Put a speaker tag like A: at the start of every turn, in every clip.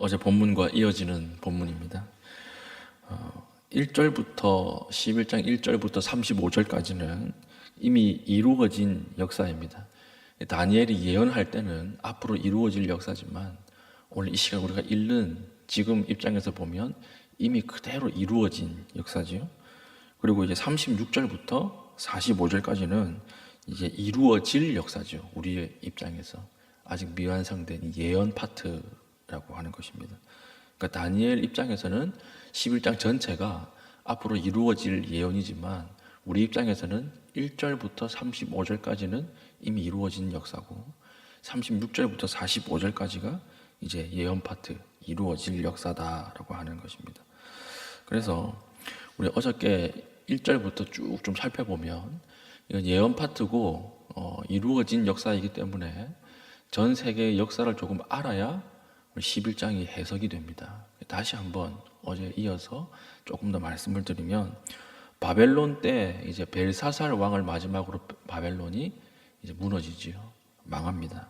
A: 어제 본문과 이어지는 본문입니다. 1절부터 11장 1절부터 35절까지는 이미 이루어진 역사입니다. 다니엘이 예언할 때는 앞으로 이루어질 역사지만 오늘 이 시간 우리가 읽는 지금 입장에서 보면 이미 그대로 이루어진 역사지요. 그리고 이제 36절부터 45절까지는 이제 이루어질 역사죠. 우리의 입장에서 아직 미완성된 예언 파트라고 하는 것입니다. 그러니까 다니엘 입장에서는 11장 전체가 앞으로 이루어질 예언이지만 우리 입장에서는 1절부터 35절까지는 이미 이루어진 역사고 36절부터 45절까지가 이제 예언 파트, 이루어질 역사다라고 하는 것입니다. 그래서 우리 어저께 1절부터 쭉 좀 살펴보면 이건 예언 파트고 이루어진 역사이기 때문에 전 세계의 역사를 조금 알아야 11장이 해석이 됩니다. 다시 한번 어제 이어서 조금 더 말씀을 드리면 바벨론 때 이제 벨사살 왕을 마지막으로 바벨론이 이제 무너지지요. 망합니다.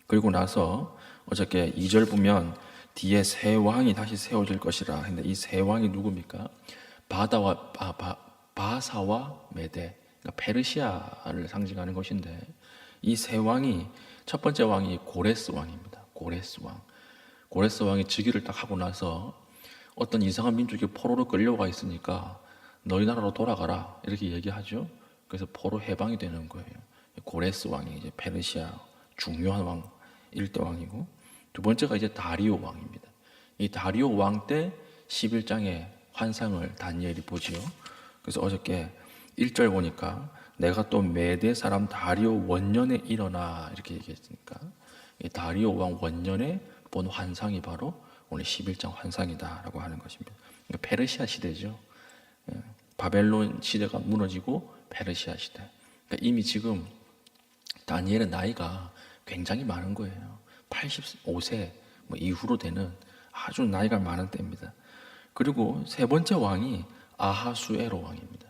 A: 그리고 나서 어저께 2절 보면 뒤에 새 왕이 다시 세워질 것이라 했는데 이 새 왕이 누굽니까? 바사와 메데, 그러니까 페르시아를 상징하는 것인데 이 새 왕이 첫 번째 왕이 고레스 왕입니다. 고레스 왕이 즉위를 딱 하고 나서 어떤 이상한 민족이 포로로 끌려가 있으니까 너희 나라로 돌아가라 이렇게 얘기하죠. 그래서 포로 해방이 되는 거예요. 고레스 왕이 이제 페르시아 중요한 왕, 1대 왕이고 두 번째가 이제 다리오 왕입니다. 이 다리오 왕 때 11장의 환상을 다니엘이 보지요. 그래서 어저께 1절 보니까 내가 또 메대 사람 다리오 원년에 일어나 이렇게 얘기했으니까 이 다리오 왕 원년에 본 환상이 바로 오늘 11장 환상이다라고 하는 것입니다. 그러니까 페르시아 시대죠. 바벨론 시대가 무너지고 페르시아 시대. 그러니까 이미 지금 다니엘의 나이가 굉장히 많은 거예요. 85세 이후로 되는 아주 나이가 많은 때입니다. 그리고 세 번째 왕이 아하수에로 왕입니다.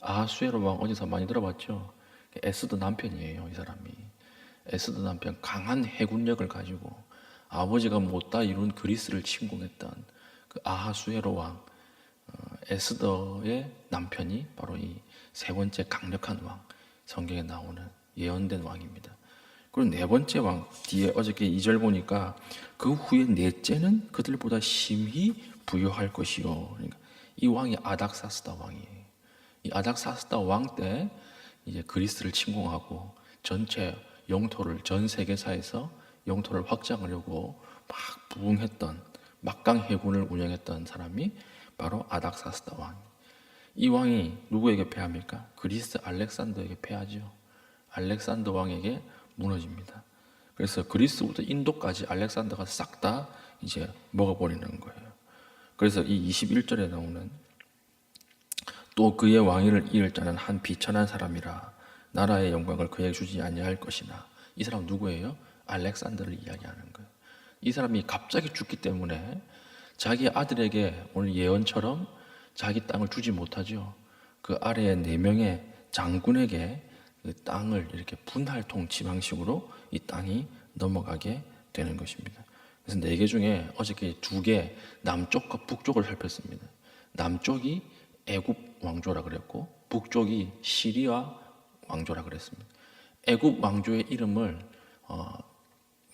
A: 아하수에로 왕 어디서 많이 들어봤죠? 에스더 남편이에요. 이 사람이 에스더 남편, 강한 해군력을 가지고 아버지가 못다 이룬 그리스를 침공했던 그 아하수에로 왕 에스더의 남편이 바로 이 세 번째 강력한 왕, 성경에 나오는 예언된 왕입니다. 그리고 네 번째 왕, 뒤에 어저께 2절 보니까 그 후에 넷째는 그들보다 심히 부유할 것이요. 그러니까 이 왕이 아닥사스다 왕이에요. 이 아닥사스다 왕 때 이제 그리스를 침공하고 전체 영토를 전 세계사에서 영토를 확장하려고 막 부흥했던 막강 해군을 운영했던 사람이 바로 아닥사스다 왕. 이 왕이 누구에게 패합니까? 그리스 알렉산더에게 패하죠. 알렉산더 왕에게 무너집니다. 그래서 그리스부터 인도까지 알렉산더가 싹 다 이제 먹어버리는 거예요. 그래서 이 21절에 나오는 또 그의 왕위를 이을 자는 한 비천한 사람이라 나라의 영광을 그에게 주지 아니할 것이나 이 사람 누구예요? 알렉산더를 이야기하는 거예요. 이 사람이 갑자기 죽기 때문에 자기 아들에게 오늘 예언처럼 자기 땅을 주지 못하죠. 그 아래에 4명의 장군에게 그 땅을 이렇게 분할통 지방식으로 이 땅이 넘어가게 되는 것입니다. 그래서 4개 중에 어저께 2개 남쪽과 북쪽을 살폈습니다. 남쪽이 애굽 왕조라 그랬고 북쪽이 시리아 왕조라 그랬습니다. 애굽 왕조의 이름을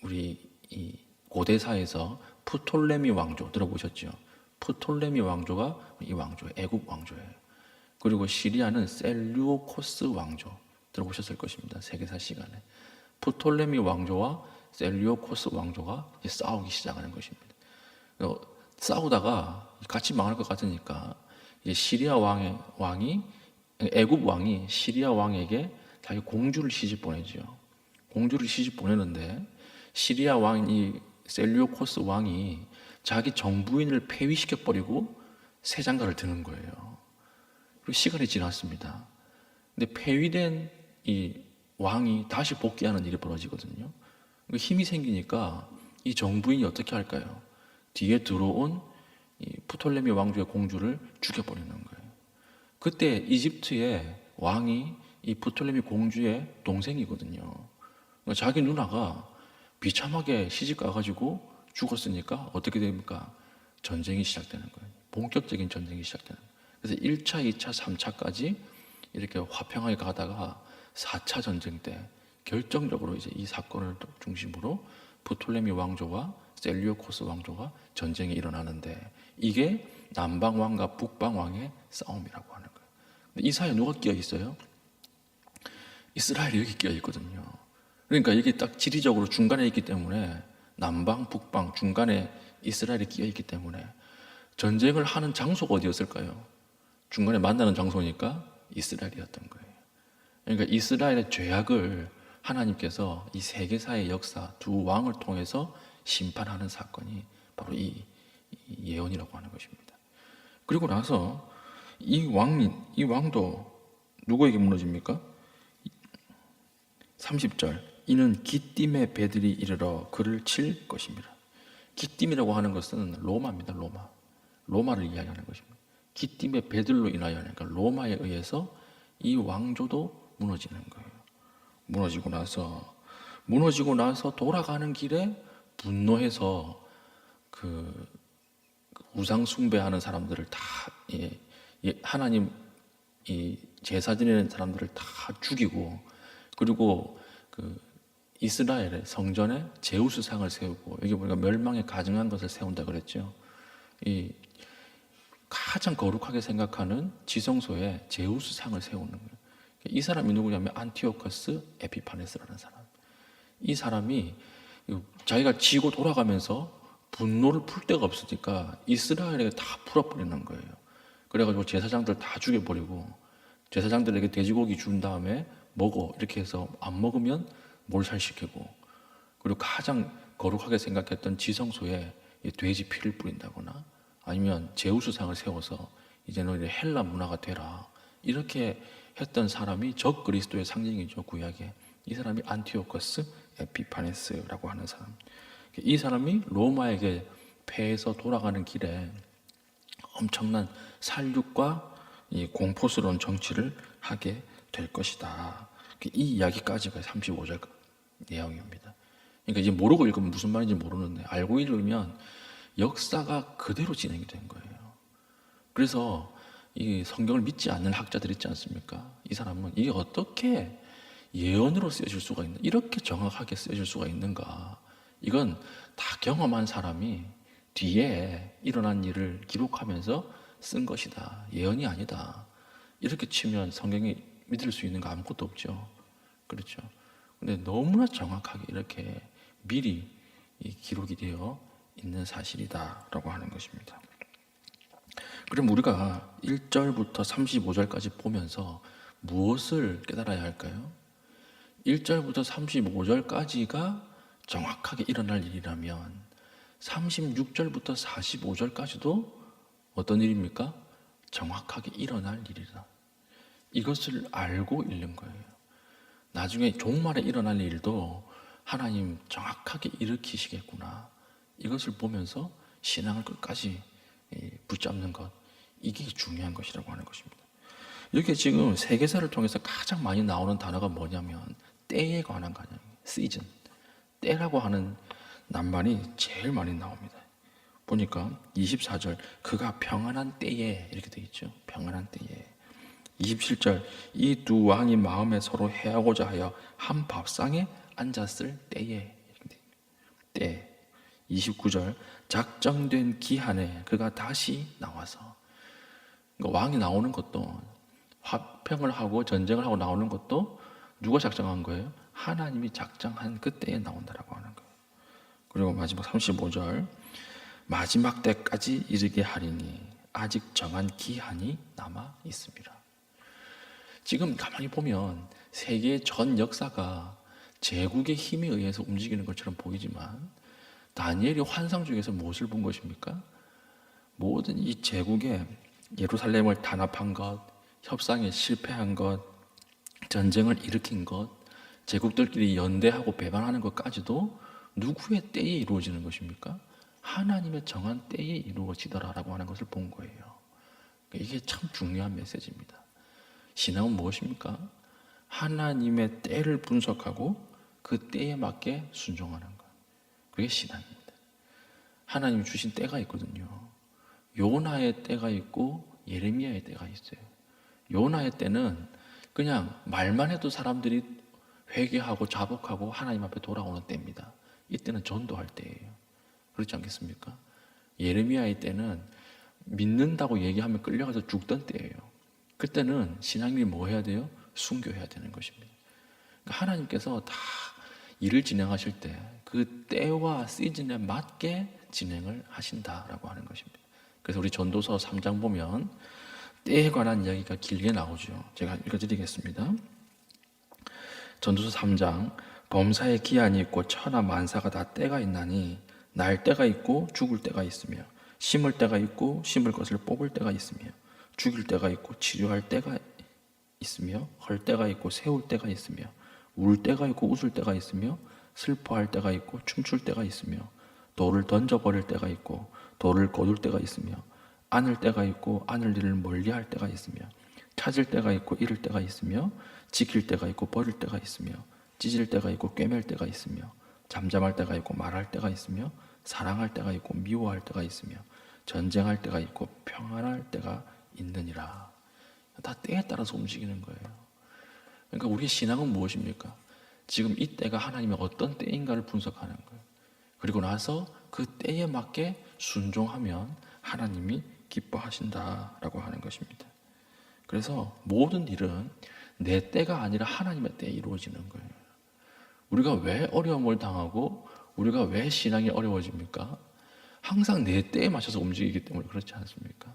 A: 우리 이 고대사에서 프톨레미 왕조 들어보셨죠? 프톨레미 왕조가 이 왕조예요. 애굽 왕조예요. 그리고 시리아는 셀류코스 왕조 들어보셨을 것입니다. 세계사 시간에 프톨레미 왕조와 셀류코스 왕조가 싸우기 시작하는 것입니다. 싸우다가 같이 망할 것 같으니까 이제 시리아 왕이 애굽 왕이 시리아 왕에게 자기 공주를 시집 보내죠. 공주를 시집 보내는데 시리아 왕이 셀류코스 왕이 자기 정부인을 폐위시켜 버리고 새 장가를 드는 거예요. 그리고 시간이 지났습니다. 근데 폐위된 이 왕이 다시 복귀하는 일이 벌어지거든요. 힘이 생기니까 이 정부인이 어떻게 할까요? 뒤에 들어온 이 프톨레미 왕조의 공주를 죽여버리는 거예요. 그때 이집트의 왕이 이 프톨레미 공주의 동생이거든요. 그러니까 자기 누나가 비참하게 시집 가가지고 죽었으니까 어떻게 됩니까? 전쟁이 시작되는 거예요. 본격적인 전쟁이 시작되는 거예요. 그래서 1차, 2차, 3차까지 이렇게 화평하게 가다가 4차 전쟁 때 결정적으로 이제 이 사건을 중심으로 프톨레미 왕조와 셀리오코스 왕조가 전쟁이 일어나는데, 이게 남방 왕과 북방 왕의 싸움이라고 하는 거예요. 근데 이 사이에 누가 끼어 있어요? 이스라엘이 여기 끼어 있거든요. 그러니까 이게 딱 지리적으로 중간에 있기 때문에, 남방, 북방 중간에 이스라엘이 끼어 있기 때문에 전쟁을 하는 장소가 어디였을까요? 중간에 만나는 장소니까 이스라엘이었던 거예요. 그러니까 이스라엘의 죄악을 하나님께서 이 세계사의 역사, 두 왕을 통해서 심판하는 사건이 바로 이 예언이라고 하는 것입니다. 그리고 나서 이 왕도 누구에게 무너집니까? 30절, 이는 기띔의 배들이 이르러 그를 칠 것입니다. 기띔이라고 하는 것은 로마입니다. 로마를 이야기하는 것입니다. 기띔의 배들로 인하여, 그러니까 로마에 의해서 이 왕조도 무너지는 거예요. 무너지고 나서 돌아가는 길에 분노해서 그 우상 숭배하는 사람들을 다, 하나님 제사 지내는 사람들을 다 죽이고, 그리고 그 이스라엘의 성전에 제우스상을 세우고, 여기 보니까 멸망에 가증한 것을 세운다 그랬죠. 이 가장 거룩하게 생각하는 지성소에 제우스상을 세우는 거예요. 이 사람이 누구냐면 안티오커스 에피파네스라는 사람. 이 사람이 자기가 지고 돌아가면서 분노를 풀 데가 없으니까 이스라엘에게 다 풀어버리는 거예요. 그래가지고 제사장들 다 죽여버리고, 제사장들에게 돼지고기 준 다음에 먹어 이렇게 해서 안 먹으면 몰살시키고, 그리고 가장 거룩하게 생각했던 지성소에 돼지 피를 뿌린다거나, 아니면 제우스상을 세워서 이제 너희 헬라 문화가 되라 이렇게 했던 사람이 적 그리스도의 상징이죠, 구약에. 이 사람이 안티오커스 에피파네스라고 하는 사람. 이 사람이 로마에게 패해서 돌아가는 길에 엄청난 살육과 이 공포스러운 정치를 하게 될 것이다. 이 이야기까지가 35절 내용입니다. 그러니까 이제 모르고 읽으면 무슨 말인지 모르는데, 알고 읽으면 역사가 그대로 진행이 된 거예요. 그래서 이 성경을 믿지 않는 학자들 있지 않습니까? 이 사람은 이게 어떻게 예언으로 쓰여질 수가 있나? 이렇게 정확하게 쓰여질 수가 있는가? 이건 다 경험한 사람이 뒤에 일어난 일을 기록하면서 쓴 것이다. 예언이 아니다. 이렇게 치면 성경이 믿을 수 있는 거 아무것도 없죠. 그렇죠. 근데 너무나 정확하게 이렇게 미리 기록이 되어 있는 사실이다라고 하는 것입니다. 그럼 우리가 1절부터 35절까지 보면서 무엇을 깨달아야 할까요? 1절부터 35절까지가 정확하게 일어날 일이라면 36절부터 45절까지도 어떤 일입니까? 정확하게 일어날 일이다. 이것을 알고 읽는 거예요. 나중에 종말에 일어날 일도 하나님 정확하게 일으키시겠구나. 이것을 보면서 신앙을 끝까지 붙잡는 것, 이게 중요한 것이라고 하는 것입니다. 여기 지금 세계사를 통해서 가장 많이 나오는 단어가 뭐냐면 때에 관한 관념이에요. 시즌, 때라고 하는 낱말이 제일 많이 나옵니다. 보니까 24절, 그가 평안한 때에 이렇게 되어 있죠. 평안한 때에. 27절, 이 두 왕이 마음에 서로 해하고자 하여 한 밥상에 앉았을 때에 이렇게 되어 있습니다. 때. 29절, 작정된 기한에 그가 다시 나와서. 그러니까 왕이 나오는 것도, 화평을 하고 전쟁을 하고 나오는 것도 누가 작정한 거예요? 하나님이 작정한 그때에 나온다라고 하는 거예요. 그리고 마지막 35절, 마지막 때까지 이르게 하리니 아직 정한 기한이 남아 있습니다. 지금 가만히 보면 세계 전 역사가 제국의 힘에 의해서 움직이는 것처럼 보이지만, 다니엘이 환상 중에서 무엇을 본 것입니까? 모든 이 제국의 예루살렘을 단합한 것, 협상에 실패한 것, 전쟁을 일으킨 것, 제국들끼리 연대하고 배반하는 것까지도 누구의 때에 이루어지는 것입니까? 하나님의 정한 때에 이루어지더라라고 하는 것을 본 거예요. 이게 참 중요한 메시지입니다. 신앙은 무엇입니까? 하나님의 때를 분석하고 그 때에 맞게 순종하는 것. 그게 신앙입니다. 하나님이 주신 때가 있거든요. 요나의 때가 있고 예레미야의 때가 있어요. 요나의 때는 그냥 말만 해도 사람들이 회개하고 자복하고 하나님 앞에 돌아오는 때입니다. 이때는 전도할 때예요. 그렇지 않겠습니까? 예레미야의 때는 믿는다고 얘기하면 끌려가서 죽던 때예요. 그때는 신앙인이 뭐 해야 돼요? 순교해야 되는 것입니다. 그러니까 하나님께서 다 일을 진행하실 때 그 때와 시즌에 맞게 진행을 하신다라고 하는 것입니다. 그래서 우리 전도서 3장 보면 때에 관한 이야기가 길게 나오죠. 제가 읽어드리겠습니다. 전도서 3장 범사에 기한이 있고 천하 만사가 다 때가 있나니 날 때가 있고 죽을 때가 있으며 심을 때가 있고 심을 것을 뽑을 때가 있으며 죽일 때가 있고 치료할 때가 있으며 헐 때가 있고 세울 때가 있으며 울 때가 있고 웃을 때가 있으며 슬퍼할 때가 있고 춤출 때가 있으며 돌을 던져버릴 때가 있고 돌을 거둘 때가 있으며 안을 때가 있고 안을 일을 멀리할 때가 있으며 찾을 때가 있고 잃을 때가 있으며 지킬 때가 있고 버릴 때가 있으며 찢을 때가 있고 꿰맬 때가 있으며 잠잠할 때가 있고 말할 때가 있으며 사랑할 때가 있고 미워할 때가 있으며 전쟁할 때가 있고 평안할 때가 있느니라. 다 때에 따라서 움직이는 거예요. 그러니까 우리의 신앙은 무엇입니까? 지금 이 때가 하나님의 어떤 때인가를 분석하는 거예요. 그리고 나서 그 때에 맞게 순종하면 하나님이 기뻐하신다라고 하는 것입니다. 그래서 모든 일은 내 때가 아니라 하나님의 때에 이루어지는 거예요. 우리가 왜 어려움을 당하고 우리가 왜 신앙이 어려워집니까? 항상 내 때에 맞춰서 움직이기 때문에 그렇지 않습니까?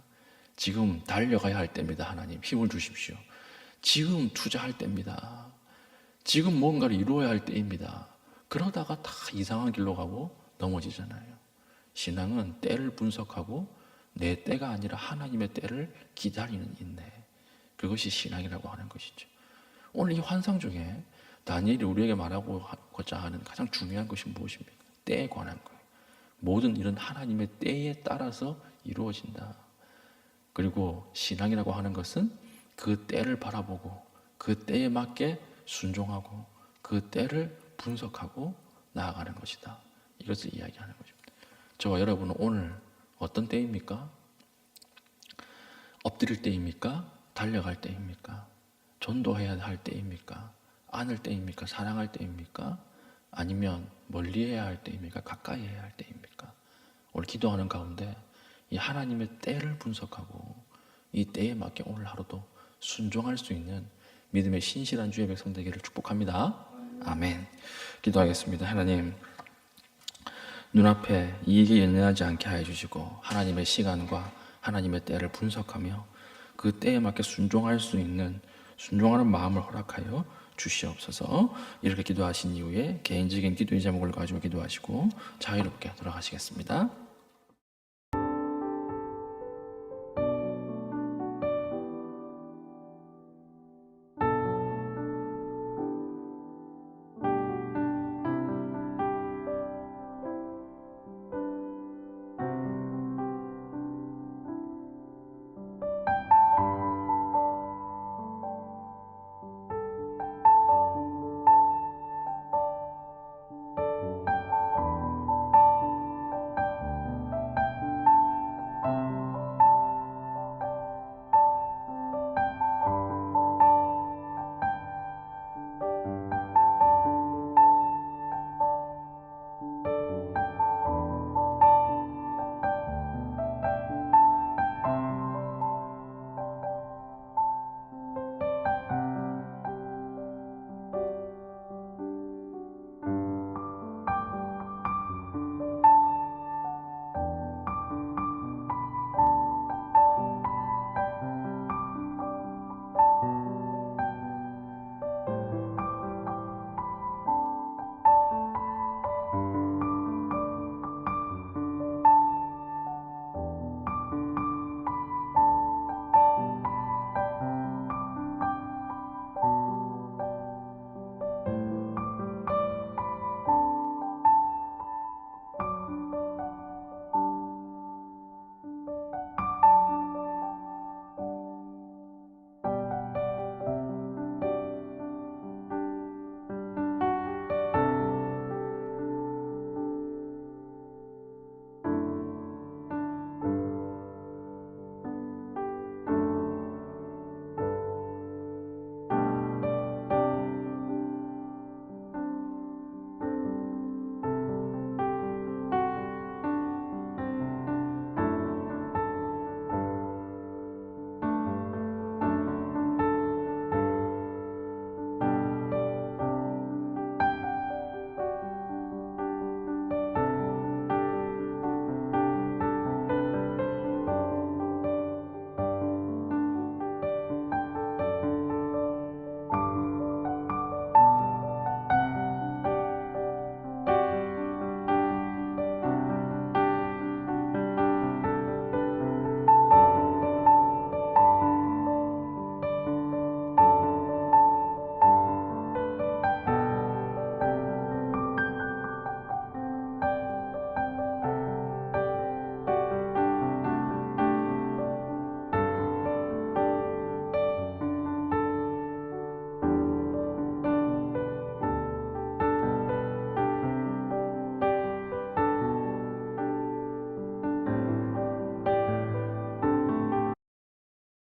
A: 지금 달려가야 할 때입니다. 하나님 힘을 주십시오. 지금 투자할 때입니다. 지금 뭔가를 이루어야 할 때입니다. 그러다가 다 이상한 길로 가고 넘어지잖아요. 신앙은 때를 분석하고 내 때가 아니라 하나님의 때를 기다리는 인내, 그것이 신앙이라고 하는 것이죠. 오늘 이 환상 중에 다니엘이 우리에게 말하고자 하는 가장 중요한 것이 무엇입니까? 때에 관한 거예요. 모든 일은 하나님의 때에 따라서 이루어진다. 그리고 신앙이라고 하는 것은 그 때를 바라보고 그 때에 맞게 순종하고 그 때를 분석하고 나아가는 것이다. 이것을 이야기하는 것입니다. 저와 여러분은 오늘 어떤 때입니까? 엎드릴 때입니까? 달려갈 때입니까? 전도해야 할 때입니까? 안을 때입니까? 사랑할 때입니까? 아니면 멀리해야 할 때입니까? 가까이 해야 할 때입니까? 오늘 기도하는 가운데 이 하나님의 때를 분석하고 이 때에 맞게 오늘 하루도 순종할 수 있는 믿음의 신실한 주의 백성 되기를 축복합니다. 아멘. 기도하겠습니다. 하나님, 눈앞에 이익에 연연하지 않게 하여 주시고 하나님의 시간과 하나님의 때를 분석하며 그 때에 맞게 순종할 수 있는 순종하는 마음을 허락하여 주시옵소서. 이렇게 기도하신 이후에 개인적인 기도의 제목을 가지고 기도하시고 자유롭게 돌아가시겠습니다.